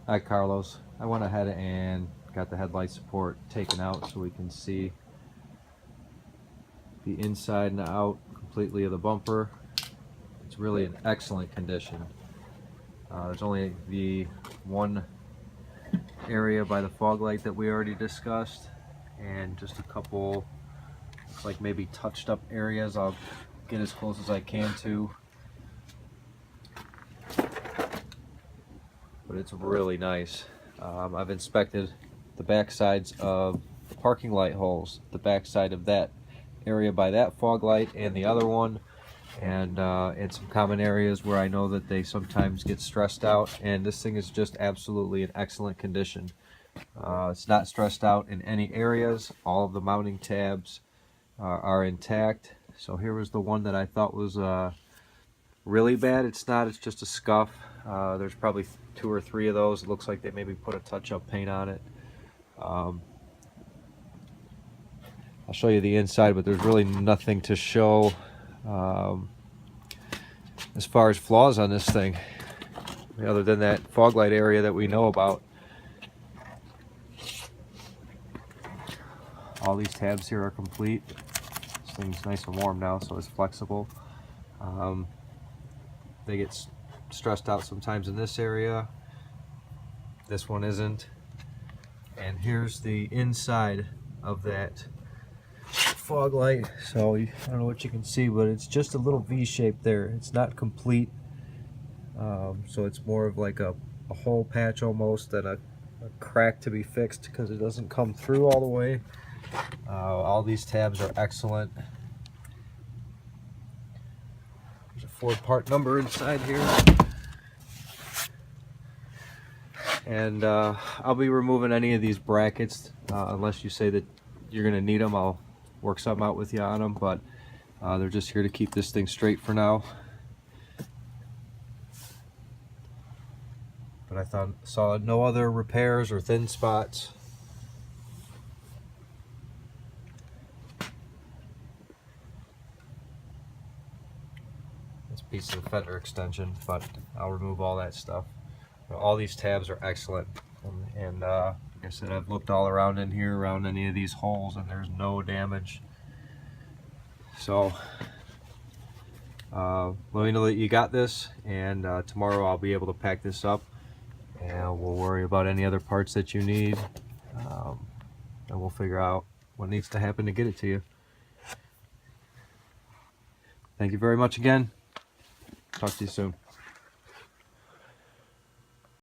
Hi Carlos, I went ahead and got the headlight support taken out so we can see the inside and out completely of the bumper. It's really in excellent condition. There's only the one area by the fog light that we already discussed, and just a couple, looks like maybe touched up areas. I'll get as close as I can to, but it's really nice. I've inspected the back sides of the parking light holes, the back side of that area by that fog light and the other one, and in some common areas where I know that they sometimes get stressed out, and this thing is just absolutely in excellent condition. It's not stressed out in any areas. All of the mounting tabs are intact. So here was the one that I thought was really bad. It's not, it's just a scuff. There's probably 2 or 3 of those. It looks like they maybe put a touch-up paint on it. I'll show you the inside, but there's really nothing to show as far as flaws on this thing, other than that fog light area that we know about. All these tabs here are complete. This thing's nice and warm now, so it's flexible. They get stressed out sometimes in this area. This one isn't. And here's the inside of that fog light. So I don't know what you can see, but it's just a little V shape there. It's not complete. So it's more of like a hole patch almost than a crack to be fixed, because it doesn't come through all the way. All these tabs are excellent. There's a Ford part number inside here. And I'll be removing any of these brackets unless you say that you're going to need them. I'll work something out with you on them, but they're just here to keep this thing straight for now. But I saw no other repairs or thin spots. This piece of the fender extension, but I'll remove all that stuff. All these tabs are excellent, and like I said, I've looked all around in here, around any of these holes, and there's no damage. So let me know that you got this, and tomorrow I'll be able to pack this up, and we'll worry about any other parts that you need, and we'll figure out what needs to happen to get it to you. Thank you very much again. Talk to you soon.